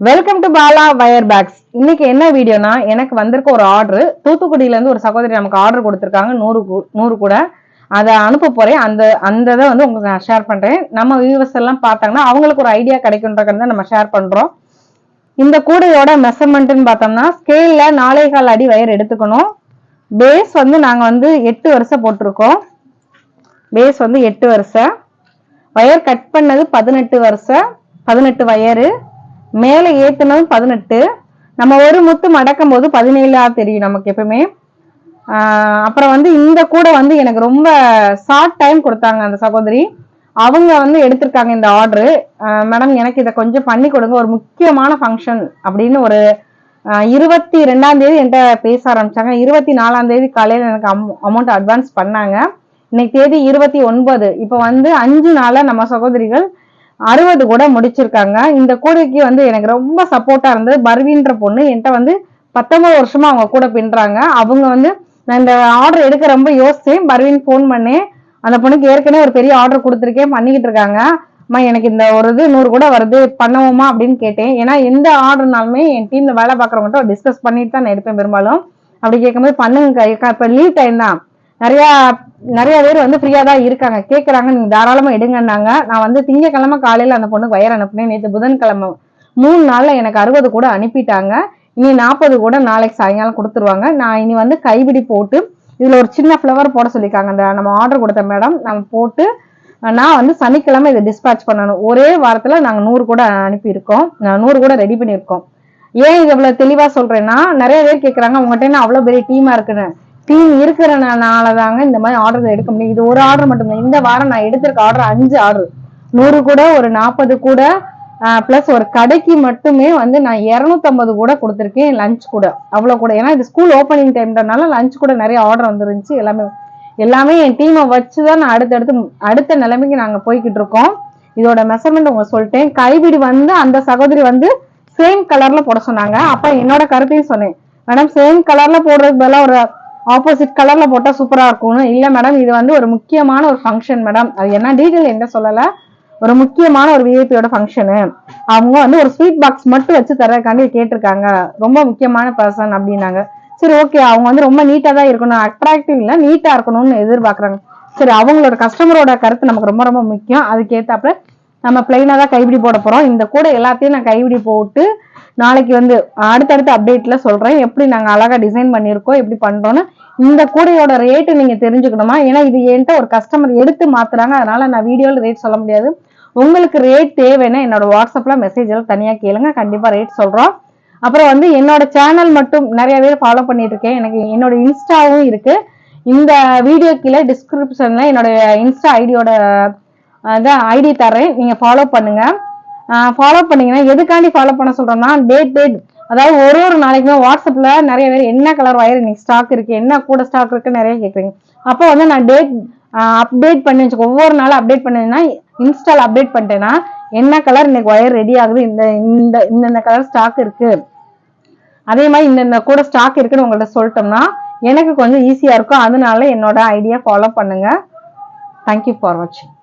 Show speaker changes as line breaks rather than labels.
Welcome to Bala வயர் பேக்ஸ். இன்னைக்கு என்ன வீடியோனா, எனக்கு வந்திருக்க ஒரு ஆர்டர் தூத்துக்குடியில இருந்து ஒரு சகோதரி நமக்கு ஆர்டர் கொடுத்திருக்காங்க 100 கூட. அதை அனுப்ப போறேன். அந்த இதை வந்து உங்களுக்கு நான் ஷேர் பண்றேன். நம்ம வியூவர்ஸ் எல்லாம் பார்த்தாங்கன்னா அவங்களுக்கு ஒரு ஐடியா கிடைக்கும்ன்றத நம்ம ஷேர் பண்றோம். இந்த கூடையோட மெஷர்மெண்ட்னு பார்த்தோம்னா ஸ்கேல்ல 4.25 அடி வயர் எடுத்துக்கணும். பேஸ் வந்து நாங்க வந்து 8 வருஷம் போட்டிருக்கோம். பேஸ் வந்து 8 வருஷம். வயர் கட் பண்ணது 18 வயரு. மேல ஏத்துனது 18. நம்ம ஒரு முத்து மடக்கும் போது 17 தெரியும் நமக்கு எப்பவுமே. அப்புறம் வந்து இந்த கூட வந்து எனக்கு ரொம்ப ஷார்ட் டைம் கொடுத்தாங்க அந்த சகோதரி. அவங்க வந்து எடுத்திருக்காங்க இந்த ஆர்டரு. மேடம் எனக்கு இதை கொஞ்சம் பண்ணி கொடுங்க, ஒரு முக்கியமான ஃபங்க்ஷன் அப்படின்னு ஒரு 22ஆம் தேதி என்கிட்ட பேச ஆரம்பிச்சாங்க. 24ஆம் தேதி காலையில எனக்கு அமௌண்ட் அட்வான்ஸ் பண்ணாங்க. இன்னைக்கு தேதி 29. இப்ப வந்து 5 நாளா நம்ம சகோதரிகள் 60 கூட முடிச்சிருக்காங்க. இந்த கூடைக்கு வந்து எனக்கு ரொம்ப சப்போர்ட்டா இருந்தது பர்வீன்ற பொண்ணு. என்கிட்ட வந்து 19 வருஷமா அவங்க கூட பின்றாங்க. அவங்க வந்து நான் இந்த ஆர்டர் எடுக்க ரொம்ப யோசிச்சேன். பர்வீன் போன் பண்ணேன். அந்த பொண்ணுக்கு ஏற்கனவே ஒரு பெரிய ஆர்டர் கொடுத்துருக்கேன், பண்ணிக்கிட்டு இருக்காங்க. அம்மா எனக்கு இந்த ஒரு இது 100 கூட வருது, பண்ணுவோமா அப்படின்னு கேட்டேன். ஏன்னா எந்த ஆர்டர்னாலுமே என் டீம்ல வேலை பார்க்குறவங்ககிட்ட டிஸ்கஸ் பண்ணிட்டு தான் நான் எடுப்பேன் பெரும்பாலும். அப்படி கேட்கும்போது பண்ணுங்க, இப்ப லீவ் டைம் தான், நிறைய பேர் வந்து ஃப்ரீயா தான் இருக்காங்க, கேட்கறாங்க, நீங்க தாராளமா எடுங்கன்னாங்க. நான் வந்து திங்கக்கிழமை காலையில அந்த பொண்ணுக்கு வயர் அனுப்புனேன். நேற்று புதன்கிழமை 3 நாள்ல எனக்கு 60 கூட அனுப்பிட்டாங்க. இனி 40 கூட நாளைக்கு சாயங்காலம் கொடுத்துருவாங்க. நான் இனி வந்து கைபிடி போட்டு இதுல ஒரு சின்ன ஃபிளவர் போட சொல்லியிருக்காங்க. அந்த நம்ம ஆர்டர் கொடுத்த மேடம் நம்ம போட்டு நான் வந்து சனிக்கிழமை இதை டிஸ்பேச் பண்ணணும். ஒரே வாரத்துல நாங்க 100 கூட அனுப்பியிருக்கோம். 100 கூட ரெடி பண்ணியிருக்கோம். ஏன் இது இவ்வளவு தெளிவா சொல்றேன்னா, நிறைய பேர் கேட்கறாங்க உங்ககிட்ட அவ்வளவு பெரிய டீமா இருக்குன்னு. டீம் இருக்கிறனாலதாங்க இந்த மாதிரி ஆர்டர் எடுக்க முடியும். இது ஒரு ஆர்டர் மட்டும். இந்த வாரம் நான் எடுத்திருக்க ஆர்டர் 5 ஆர்டர். 100 கூட, ஒரு 40 கூட, பிளஸ் ஒரு கடைக்கு மட்டுமே வந்து நான் 250 கூட கொடுத்துருக்கேன். லஞ்ச் கூட அவ்வளவு கூட. ஏன்னா இது ஸ்கூல் ஓப்பனிங் டைம்ன்றனால லஞ்ச் கூட நிறைய ஆர்டர் வந்துருந்துச்சு. எல்லாமே என் டீமை வச்சுதான் நான் அடுத்த நிலைமைக்கு நாங்க போய்கிட்டு இருக்கோம். இதோட மெஷர்மெண்ட் உங்க சொல்லிட்டேன். கைபிடி வந்து அந்த சகோதரி வந்து சேம் கலர்ல போட சொன்னாங்க. அப்ப என்னோட கருத்தையும் சொன்னேன். மேடம் சேம் கலர்ல போடுறதுக்கு பதிலா ஒரு ஆப்போசிட் கலர்ல போட்டா சூப்பரா இருக்கும். இல்ல மேடம் இது வந்து ஒரு முக்கியமான ஒரு ஃபங்க்ஷன் மேடம், அது என்ன டீட்டெயில் என்ன சொல்லல, ஒரு முக்கியமான ஒரு விஐபியோட ஃபங்க்ஷனு, அவங்க வந்து ஒரு ஸ்வீட் பாக்ஸ் மட்டும் வச்சு தரக்காண்டி கேட்டிருக்காங்க, ரொம்ப முக்கியமான பர்சன் அப்படின்னாங்க. சரி ஓகே, அவங்க வந்து ரொம்ப நீட்டா தான் இருக்கணும், அட்ராக்டிவ் இல்ல நீட்டா இருக்கணும்னு எதிர்பார்க்கறாங்க. சரி, அவங்களோட கஸ்டமரோட கருத்து நமக்கு ரொம்ப ரொம்ப முக்கியம். அதுக்கேத்தாப்புல நம்ம பிளைனா தான் கைபிடி போட போறோம். இந்த கூட எல்லாத்தையும் நான் கைபிடி போட்டு நாளைக்கு வந்து அடுத்தடுத்த அப்டேட்ல சொல்றேன் எப்படி நாங்க அழகா டிசைன் பண்ணிருக்கோம், எப்படி பண்றோம்னு. இந்த கூடையோட ரேட்டு நீங்க தெரிஞ்சுக்கணுமா? ஏன்னா இது என்கிட்ட ஒரு கஸ்டமர் எடுத்து மாத்துறாங்க, அதனால நான் வீடியோல ரேட் சொல்ல முடியாது. உங்களுக்கு ரேட் தேவைன்னா என்னோட வாட்ஸ்அப்ல மெசேஜ் எல்லாம் தனியா கேளுங்க, கண்டிப்பா ரேட் சொல்றோம். அப்புறம் வந்து என்னோட சேனல் மட்டும் நிறைய பேர் ஃபாலோ பண்ணிட்டு இருக்கேன். எனக்கு என்னோட இன்ஸ்டாவும் இருக்கு. இந்த வீடியோ கீழே டிஸ்கிரிப்ஷன்ல என்னோட இன்ஸ்டா ஐடியோட ஐடி தரேன், நீங்க ஃபாலோ பண்ணுங்க. ஃபாலோ பண்ணீங்கன்னா எதுக்காண்டி ஃபாலோ பண்ண சொல்றோம்னா, டேட் அதாவது ஒரு நாளைக்குமே வாட்ஸ்அப்ல நிறைய பேர் என்ன கலர் வயர் இன்னைக்கு ஸ்டாக் இருக்கு, என்ன கூட ஸ்டாக் இருக்கு நிறைய கேட்குறீங்க. அப்போ வந்து நான் டேட் அப்டேட் பண்ணி வச்சுக்கோ, ஒவ்வொரு நாளும் அப்டேட் பண்ணேன்னா இன்ஸ்டால அப்டேட் பண்ணிட்டேன்னா என்ன கலர் இன்னைக்கு வயர் ரெடி ஆகுது, இந்த கலர் ஸ்டாக் இருக்கு, அதே மாதிரி இந்த கூட ஸ்டாக் இருக்குன்னு உங்கள்ட்ட சொல்லிட்டோம்னா எனக்கு கொஞ்சம் ஈஸியா இருக்கும். அதனால என்னோட ஐடியா ஃபாலோ பண்ணுங்க. தேங்க்யூ ஃபார் வாட்சிங்.